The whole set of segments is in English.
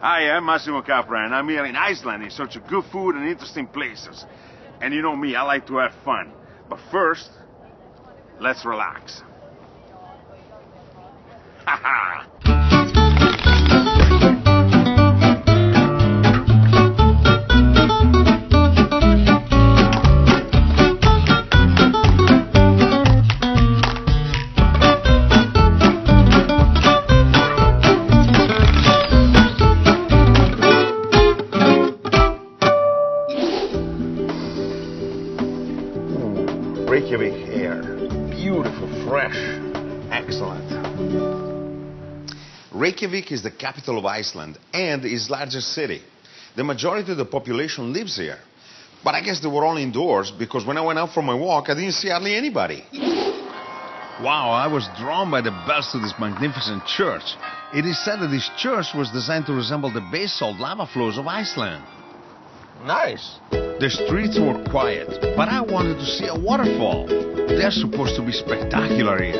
Hi, I'm Massimo and I'm here in Iceland in search of good food and interesting places. And you know me, I like to have fun. But first, let's relax. Ha ha! Reykjavik air. Beautiful, fresh, excellent. Reykjavik is the capital of Iceland and its largest city. The majority of the population lives here. But I guess they were all indoors because when I went out for my walk, I didn't see hardly anybody. Wow, I was drawn by the bells to this magnificent church. It is said that this church was designed to resemble the basalt lava flows of Iceland. Nice. The streets were quiet, but I wanted to see a waterfall. They're supposed to be spectacular here.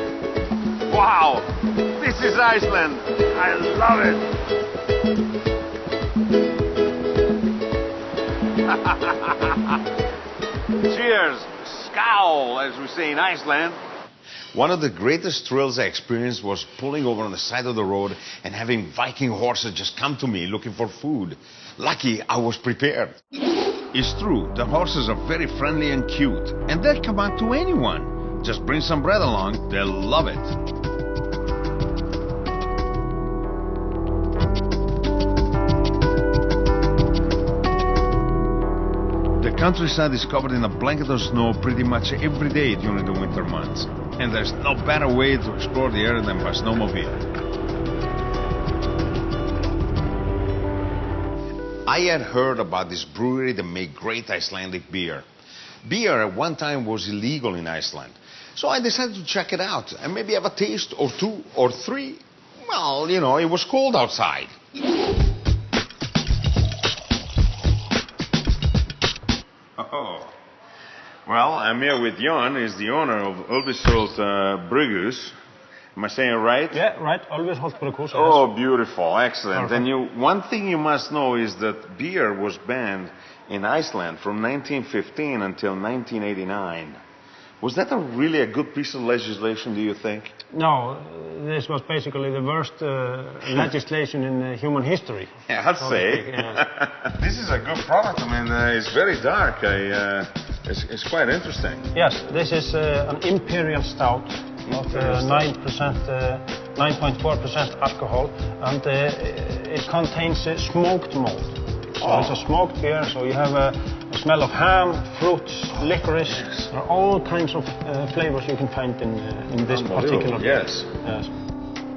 Wow! This is Iceland! I love it! Cheers! Skål, as we say in Iceland. One of the greatest thrills I experienced was pulling over on the side of the road and having Viking horses just come to me looking for food. Lucky I was prepared. It's true, the horses are very friendly and cute, and they'll come out to anyone. Just bring some bread along, they'll love it. The countryside is covered in a blanket of snow pretty much every day during the winter months. And there's no better way to explore the area than by snowmobile. I had heard about this brewery that made great Icelandic beer. Beer at one time was illegal in Iceland. So I decided to check it out and maybe have a taste or two or three. Well, you know, it was cold outside. Oh. Well, I'm here with Jon, who's the owner of Ulvisholt Brygghus. Am I saying it right? Yeah, right. Ulvisholt Brygghus. Oh, beautiful. Excellent. Perfect. And one thing you must know is that beer was banned in Iceland from 1915 until 1989. Was that really a good piece of legislation, do you think? No, this was basically the worst legislation in human history. Yeah, I'd say. Yeah. This is a good product. I mean, it's very dark. It's quite interesting. Yes, this is an imperial stout of 9.4% alcohol, and it contains smoked malt. So it's a smoked beer, so you have a smell of ham, fruits, licorice. Yes. There are all kinds of flavors you can find in this particular beer. Yes. Yes.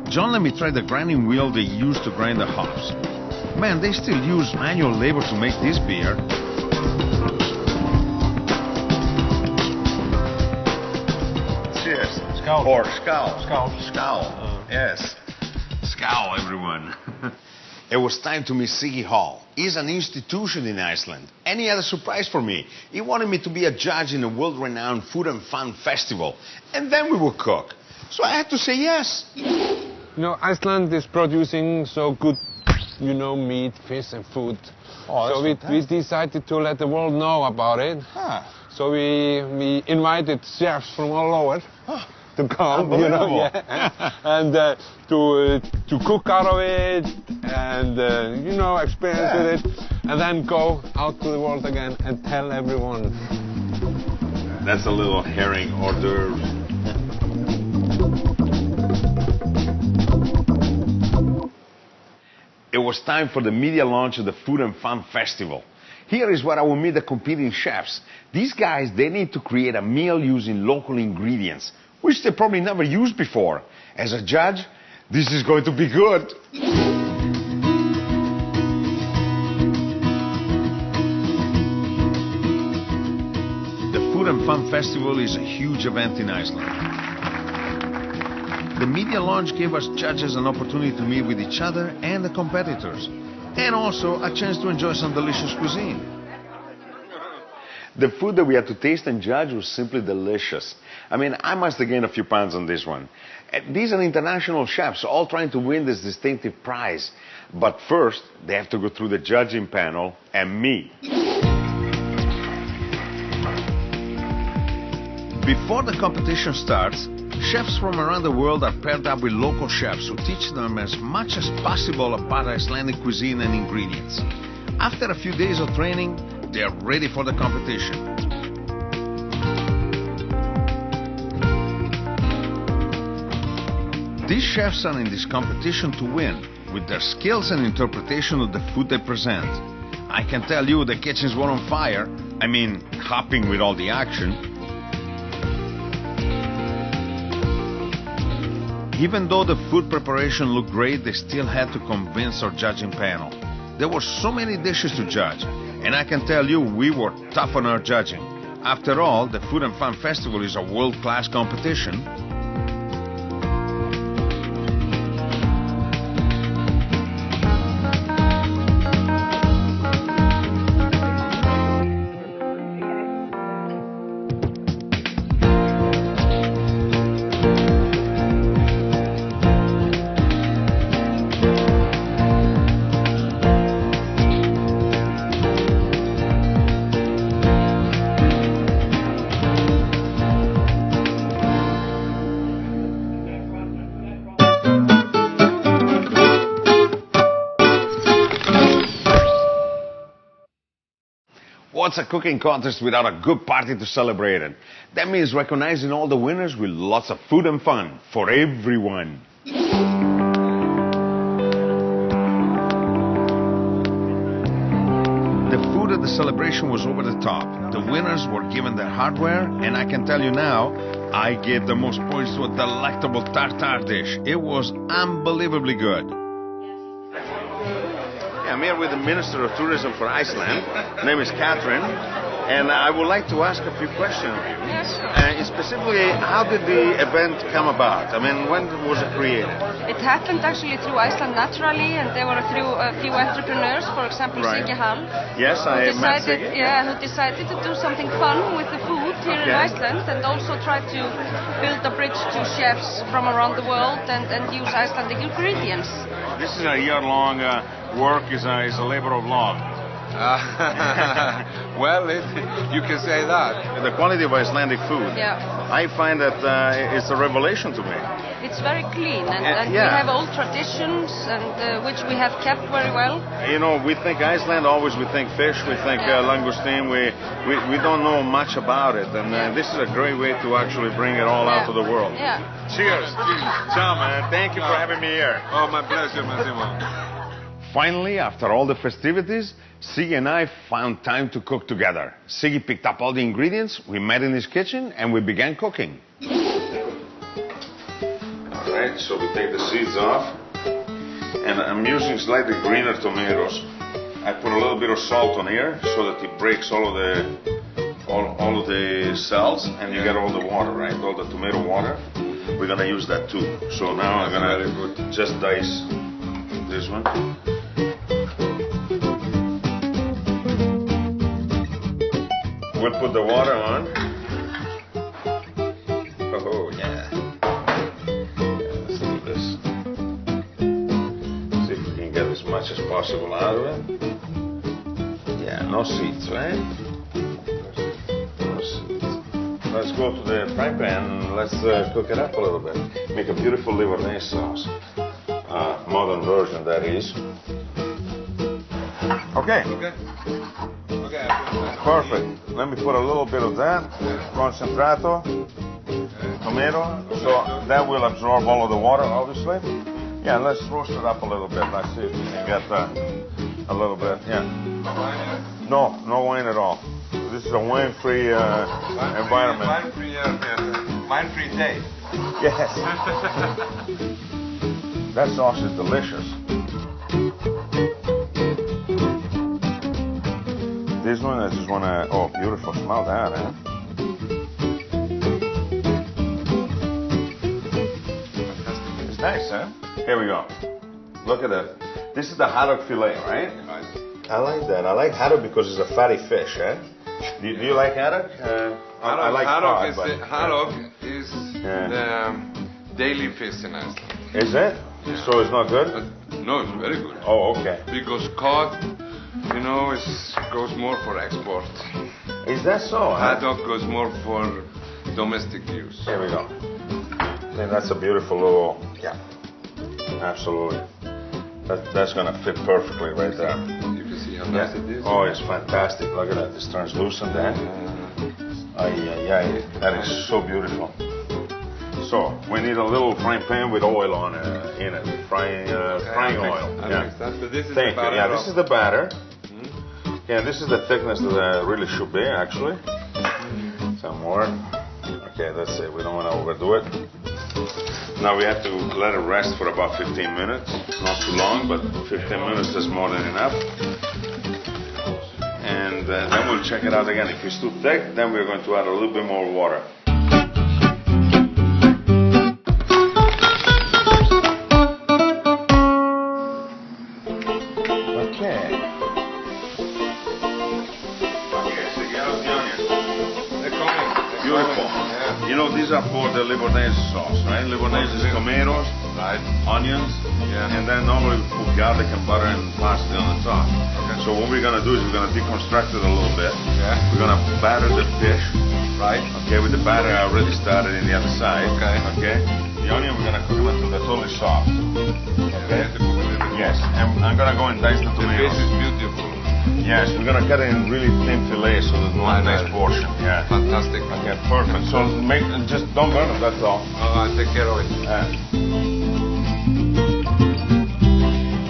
John, let me try the grinding wheel they use to grind the hops. Man, they still use manual labor to make this beer. Cheers. Skål. Or skål. Skål. Skål. Yes. Skål, everyone. It was time to meet Siggi Hall. He's an institution in Iceland. And he had a surprise for me. He wanted me to be a judge in a world-renowned food and fun festival. And then we would cook. So I had to say yes. You know, Iceland is producing so good, you know, meat, fish and food. Oh, so we decided to let the world know about it. Huh. So we invited chefs from all over to come, you know, yeah, and to cook out of it and you know, experience with it, and then go out to the world again and tell everyone. That's a little herring hors d'oeuvre. It was time for the media launch of the Food and Fun Festival. Here is where I will meet the competing chefs. These guys, they need to create a meal using local ingredients, which they probably never used before. As a judge, this is going to be good. The Food and Fun Festival is a huge event in Iceland. The media launch gave us judges an opportunity to meet with each other and the competitors, and also a chance to enjoy some delicious cuisine. The food that we had to taste and judge was simply delicious. I mean, I must have gained a few pounds on this one. These are international chefs, all trying to win this distinctive prize. But first, they have to go through the judging panel and me. Before the competition starts, chefs from around the world are paired up with local chefs who teach them as much as possible about Icelandic cuisine and ingredients. After a few days of training, they are ready for the competition. These chefs are in this competition to win, with their skills and interpretation of the food they present. I can tell you the kitchens were on fire. I mean, hopping with all the action. Even though the food preparation looked great, they still had to convince our judging panel. There were so many dishes to judge, and I can tell you we were tough on our judging. After all, the Food and Fun Festival is a world-class competition. What's a cooking contest without a good party to celebrate it? That means recognizing all the winners with lots of food and fun for everyone. The food at the celebration was over the top. The winners were given their hardware, and I can tell you now, I gave the most points to a delectable tartare dish. It was unbelievably good. I'm here with the Minister of Tourism for Iceland. Her name is Catherine, and I would like to ask a few questions of you. Yes, sure. Specifically, how did the event come about? I mean, when was it created? It happened actually through Iceland naturally, and there were a few entrepreneurs, for example, Right. Siggi Hall, Yes, I met Siggi. who decided to do something fun with the food here in Okay. Iceland, and also try to build a bridge to chefs from around the world and use Icelandic ingredients. This is a year-long work, is a labor of love. Well, you can say that. The quality of Icelandic food, Yeah. I find that it's a revelation to me. It's very clean, and yeah. we have old traditions, and which we have kept very well. You know, we think Iceland, always we think fish, we think langoustine, we don't know much about it, and this is a great way to actually bring it all out to the world. Yeah. Cheers. Ciao, man. Thank you for having me here. Oh, my pleasure, Massimo. Finally, after all the festivities, Siggi and I found time to cook together. Siggi picked up all the ingredients, we met in his kitchen, and we began cooking. All right, so we take the seeds off, and I'm using slightly greener tomatoes. I put a little bit of salt on here so that it breaks all of the cells, and you get all the water, right? All the tomato water. We're gonna use that too. So now I'm gonna just dice this one. We'll put the water on. Oh, yeah. Let's do this. See if we can get as much as possible out of it. Yeah, no seeds, right? No seeds. Let's go to the frying pan and let's cook it up a little bit. Make a beautiful Livornese sauce. Modern version, that is. Okay. Perfect. Let me put a little bit of that, concentrato, tomato, so that will absorb all of the water, obviously. Yeah, let's roast it up a little bit. Let's see if we can get a little bit. Yeah. No, no wine at all. This is a wine-free environment. Wine-free day. Yes. That sauce is delicious. This one, I just want to, oh, beautiful, smell that, eh? It's nice, huh? Here we go. Look at that. This is the haddock fillet, right? I like that. I like haddock because it's a fatty fish, eh? Do you like haddock? I like cod, but... Haddock is daily fish in Iceland. Is it? Yeah. So it's not good? No, it's very good. Oh, okay. Because cod, you know, goes more for export. Is that so? Haddock goes more for domestic use. Here we go. I think that's a beautiful little, yeah, absolutely. That's gonna fit perfectly right there. You can see how nice it is. Oh, it's fantastic. Look at that. This translucent there. Yeah, that is so beautiful. So we need a little frying pan with oil on in it, frying oil. I'll mix that. But this is Thank the you. batter. Yeah, this is the batter. Yeah, this is the thickness that really should be actually. Some more. Okay, that's it. We don't want to overdo it. Now we have to let it rest for about 15 minutes. Not too long, but 15 minutes is more than enough. And then we'll check it out again. If it's too thick, then we're going to add a little bit more water. You know, these are for the Livornese sauce, right? Livornese is tomatoes, right? Onions, Yeah. and then normally we put garlic and butter and parsley on the top. Okay. So what we're gonna do is we're gonna deconstruct it a little bit. Yeah. We're gonna batter the fish, Right. okay, with the batter I already started in the other side. Okay. Okay. The onion we're gonna cook them until they're totally soft. Okay. Have to cook a little bit Yes, and I'm gonna go and dice the more. The tomatoes. fish is beautiful. Yes, we're gonna cut it in really thin fillets so there's one nice portion. Yeah. Fantastic. Okay, perfect. So just don't burn it, that's all. I'll take care of it.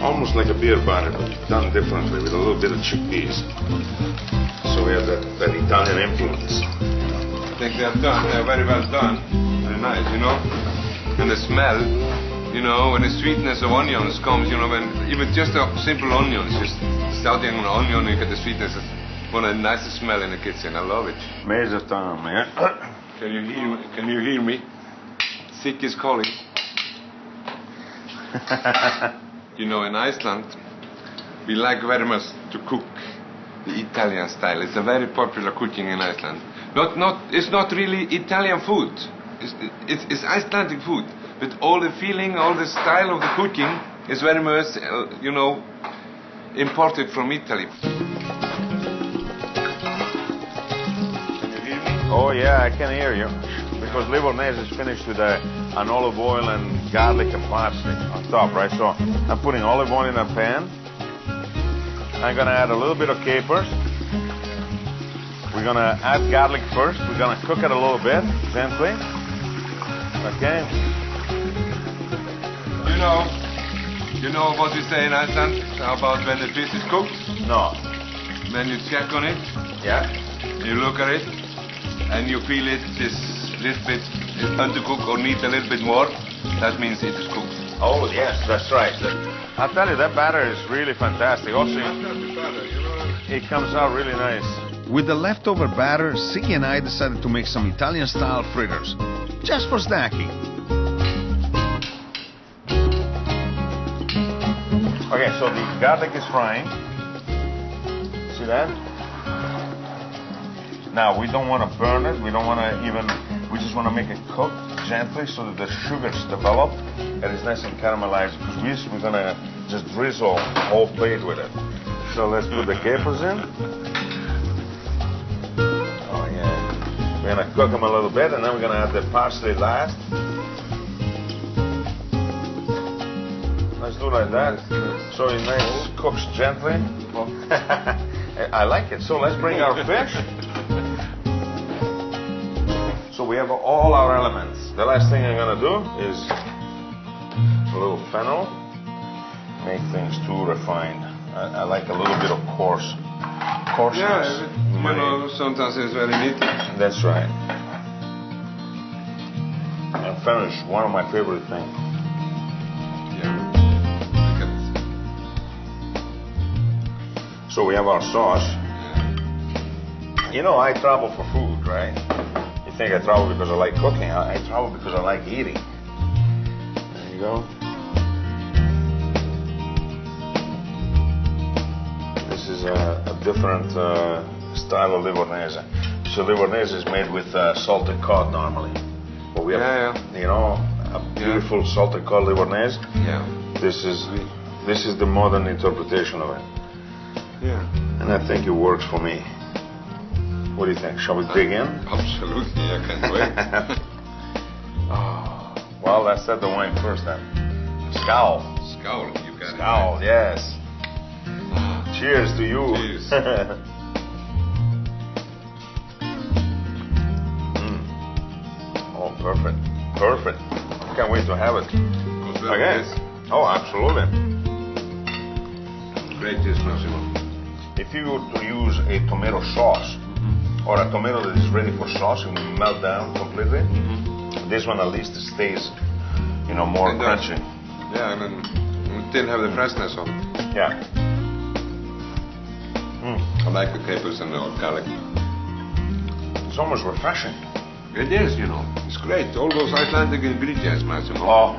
Almost like a beer batter, but done differently with a little bit of chickpeas. So we have that Italian influence. I think they are done. They are very well done. Very nice, you know. And the smell, you know, when the sweetness of onions comes, you know, when even just a simple onion, just starting on an onion, you get the sweetness. It's one of the nicest smell in the kitchen. I love it. Amazing time, man. Can you hear me? Sick is calling. You know, in Iceland, we like very much to cook the Italian style. It's a very popular cooking in Iceland. It's not really Italian food. It's Icelandic food. But all the feeling, all the style of the cooking is very much, you know, imported from Italy. Can you hear me? Oh yeah, I can hear you. Because Livornese is finished with an olive oil and garlic and parsley on top, right? So I'm putting olive oil in a pan. I'm gonna add a little bit of capers. We're gonna add garlic first. We're gonna cook it a little bit, gently. Okay. You know what we say in Iceland about when the fish is cooked? No. When you check on it, Yeah? you look at it, and you feel it is a little bit undercooked or need a little bit more, that means it is cooked. Oh yes, that's right. I'll tell you, that batter is really fantastic. Also, it comes out really nice. With the leftover batter, Siggi and I decided to make some Italian-style fritters, just for snacking. Okay, so the garlic is frying. See that? Now, we don't want to burn it. We don't want to even... We just want to make it cook gently so that the sugars develop and it's nice and caramelized. Because we're going to just drizzle the whole plate with it. So let's put the capers in. Oh, yeah. We're going to cook them a little bit and then we're going to add the parsley last. Let's do like that. So it nice cooks gently. I like it. So let's bring our fish. So we have all our elements. The last thing I'm gonna do is a little fennel. Make things too refined. I like a little bit of coarseness. Yeah, you know, sometimes it's very neat. That's right. And fennel is one of my favorite things. So we have our sauce. You know, I travel for food, right? You think I travel because I like cooking. I travel because I like eating. There you go. This is a different style of Livornese. So Livornese is made with salted cod normally. But we have, you know, a beautiful salted cod livornese. Yeah. This is the modern interpretation of it. Yeah. And I think it works for me. What do you think? Shall we dig in? Absolutely, I can't wait. Oh, well, let's set the wine first then. Skål. Skål, you got Skål, yes. Cheers to you. Cheers. Oh, perfect. Perfect. Can't wait to have it. Okay. Oh, absolutely. Great dish, Massimo. If you were to use a tomato sauce, or a tomato that is ready for sauce and will melt down completely, this one at least stays, more crunchy. Yeah, and then we still have the freshness of it. Yeah. I like the capers and the garlic. It's almost refreshing. It is, It's great. All those Icelandic ingredients, Massimo. Oh,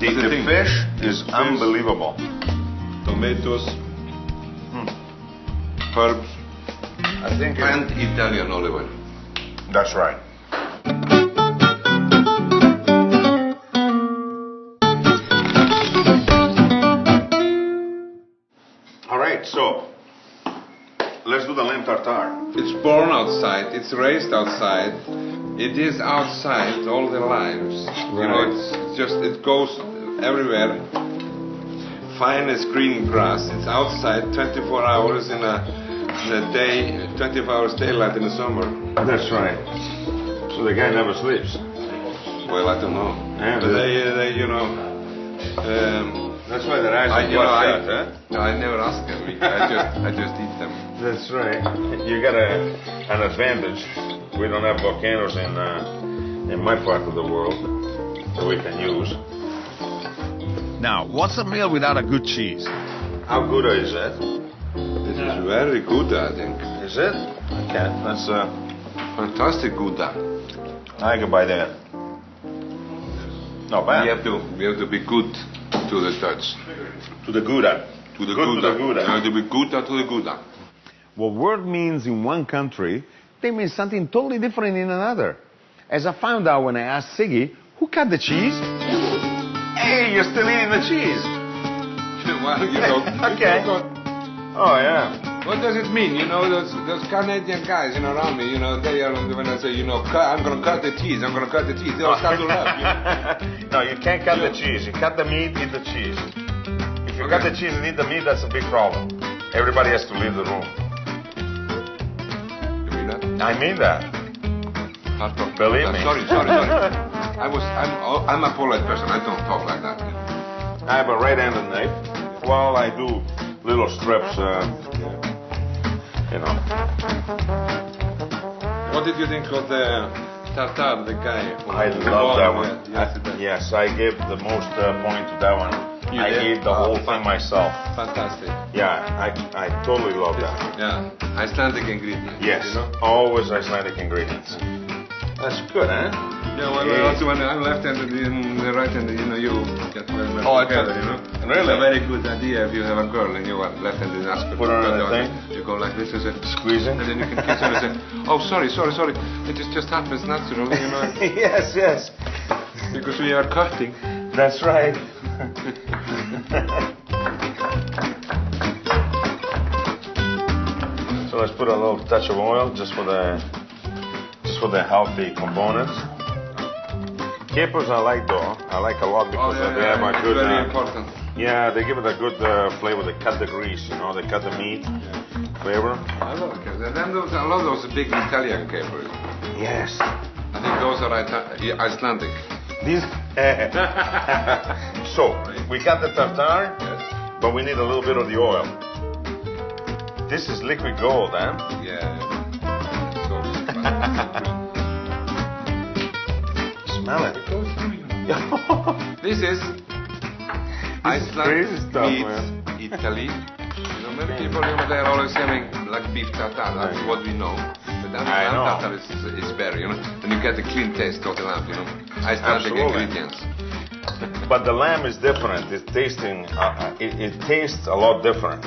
the thing. fish is unbelievable. Tomatoes, herbs, I think and Italian olive oil. that's right. All right, so let's do the lamb tartare. It's born outside, it's raised outside, it is outside all their lives. Right. It goes everywhere. Fine as green grass. It's outside 24 hours in a day, 24 hours daylight in the summer. That's right. So the guy never sleeps. Well, I don't know. Yeah, But they that's why their eyes are bloodshot, huh? I never ask them. I just eat them. That's right. You got an advantage. We don't have volcanoes in my part of the world that we can use. Now, what's a meal without a good cheese? How good is it? This is very good, I think. Is it? Okay, that's Fantastic Gouda. I can buy that. Not bad. We have to be good to the Dutch. To the Gouda. To the Good Gouda. to the Gouda. We have to be Gouda to the Gouda. What word means in one country, they mean something totally different in another. As I found out when I asked Siggy, who cut the cheese? Hey, you're still eating the cheese. Well, Okay. Oh, yeah. What does it mean? Those Canadian guys, around me, they are, when I say, I'm going to cut the cheese, I'm going to cut the cheese, they all start to laugh, No, you can't cut the cheese. You cut the meat, eat the cheese. If you cut the cheese and eat the meat, that's a big problem. Everybody has to leave the room. You mean that? I mean that. Believe me. Sorry. I'm a polite person, I don't talk like that. I have a right-handed knife. Well, I do little strips, What did you think of the tartare, the guy? I love that one. Yes, I gave the most point to that one. I ate the whole thing myself. Fantastic. Yeah, I totally love that. Yeah, Icelandic ingredients. Yes, always Icelandic ingredients. That's good, huh? Yeah, well, also when I'm left-handed and the right-handed, you get very much together, Really? It's a very good idea if you have a girl and you are left-handed and ask her Put her on to a thing? You go like this and say, Squeezing? and then you can kiss her and say, oh, sorry. It just happens naturally, Yes. because we are cutting. That's right. So let's put a little touch of oil just for the healthy components. Capers I like though. I like a lot because they have a good. Very important. Yeah, they give it a good flavor. They cut the grease, they cut the meat flavor. I love capers. And then a lot of those big Italian capers. Yes. I think those are Icelandic. These. So we got the tartare, but we need a little bit of the oil. This is liquid gold, huh? Yeah. Smell it. This is Iceland crazy stuff, meets man. Italy. Many people, they're always having like beef tartare. That's what we know. But I know. tartare is better, and you get the clean taste of the lamb, Icelandic Absolutely. ingredients. But the lamb is different. It's tasting. It tastes a lot different.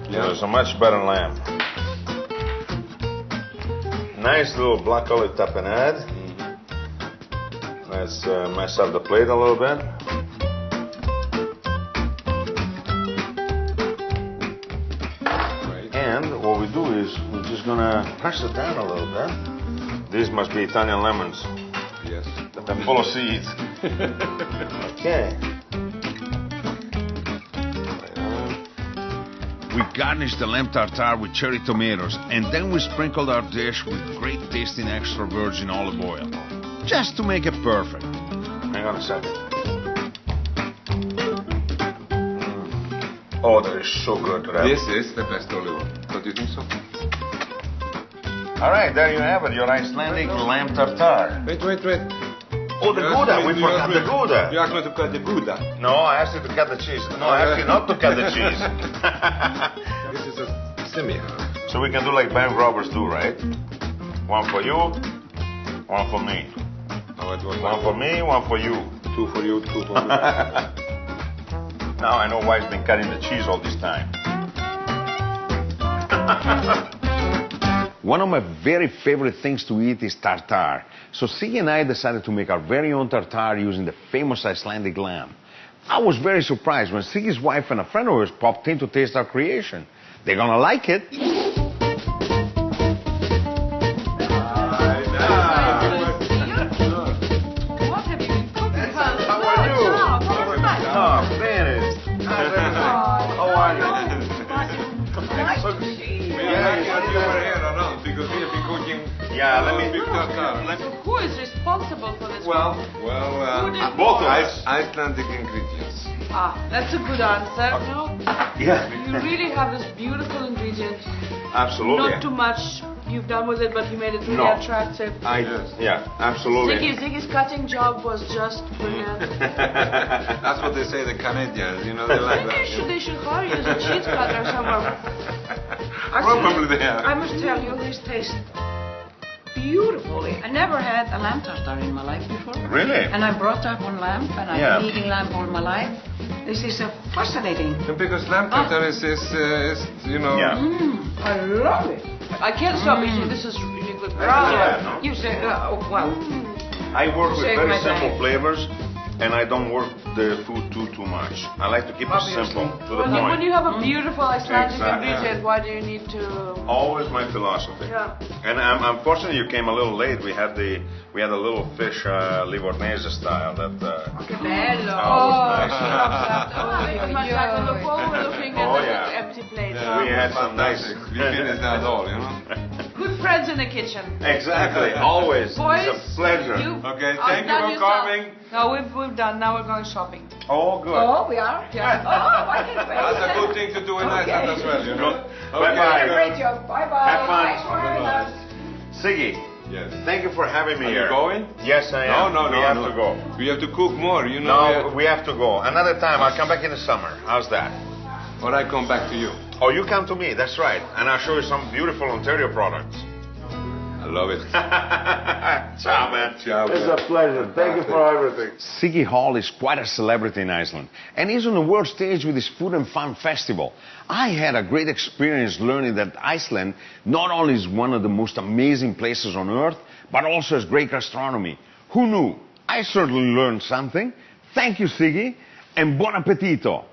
It's a much better lamb. Nice little black olive tapenade. Let's mess up the plate a little bit. Right. And what we do is we're just gonna press it down a little bit. These must be Italian lemons. Yes. They're full of seeds. Okay. We garnished the lamb tartare with cherry tomatoes, and then we sprinkled our dish with great tasting extra virgin olive oil, just to make it perfect. Hang on a second. Oh, that is so good, Reb. This is the best olive oil. Don't you think so? All right, there you have it, your Icelandic lamb tartare. Wait. Oh, the Gouda, we forgot the Gouda. You asked me to cut the Gouda. No, I asked you to cut the cheese. No, I asked you not to cut the cheese. This is a semi. So we can do like bank robbers do, right? One for you, one for me. One for me, one for you. Two for you, two for me. Now I know why he's been cutting the cheese all this time. One of my very favorite things to eat is tartare. So Siggy and I decided to make our very own tartare using the famous Icelandic lamb. I was very surprised when Siggy's wife and a friend of hers popped in to taste our creation. They're gonna like it. What have you been cooking? How are you? Oh, finished. How are you? You were here around because we have been cooking. Yeah, let me. Who is responsible for this? Well, Both of us. Icelandic ingredients. That's a good answer. No, Yeah. you really have this beautiful ingredient. Absolutely. Not too much you've done with it, but you made it really No. attractive. Yeah, absolutely. Ziggy's cutting job was just brilliant. That's what they say, the Canadians, you know, they like that. They should hire you as a cheese cutter somewhere. Probably they are. I must tell you, this tastes beautifully. I never had a lamb tartare in my life before. Really? And I'm brought up on lamb, and I've Yeah. been eating lamb all my life. This is fascinating. Because lamb tartare is, you know... Yeah. I love it. I can't stop eating. This is really good. Yeah, no. You say, well. I work with Save very my simple time. flavors, and I don't work the food too much. I like to keep it simple, to the point. When you have a beautiful Icelandic Exactly. ingredient, why do you need to... Always my philosophy. Yeah. And unfortunately, you came a little late. We had a little fish livornese style that. Che bello. Oh, it was nice. She loves that. I look forward looking at Oh, the yeah. empty plate. We had some nice. We finished that all, you know. Good friends in the kitchen. Exactly. Always. Boys, It's a pleasure. Okay, I've thank you done for yourself. coming. No, we've done. Now we're going shopping. Oh, good. Oh, we are? Yeah. Oh, I can't wait. That's a good thing to do in Iceland as well, you know. Bye-bye. Great job. Bye-bye. Have fun. Thanks for having us. Siggy, Yes. thank you for having me Are here. you going? Yes, I am. No, We have to go. We have to cook more, you know. No, we have to go. Another time. I'll come back in the summer. How's that? Or I come back to you. Oh, you come to me. That's right. And I'll show you some beautiful Ontario products. I love it. Ciao, man. Ciao, It's man. a pleasure. Thank you for everything. Siggy Hall is quite a celebrity in Iceland, and he's on the world stage with his Food and Fun Festival. I had a great experience learning that Iceland not only is one of the most amazing places on earth, but also has great gastronomy. Who knew? I certainly learned something. Thank you, Siggy, and buon appetito.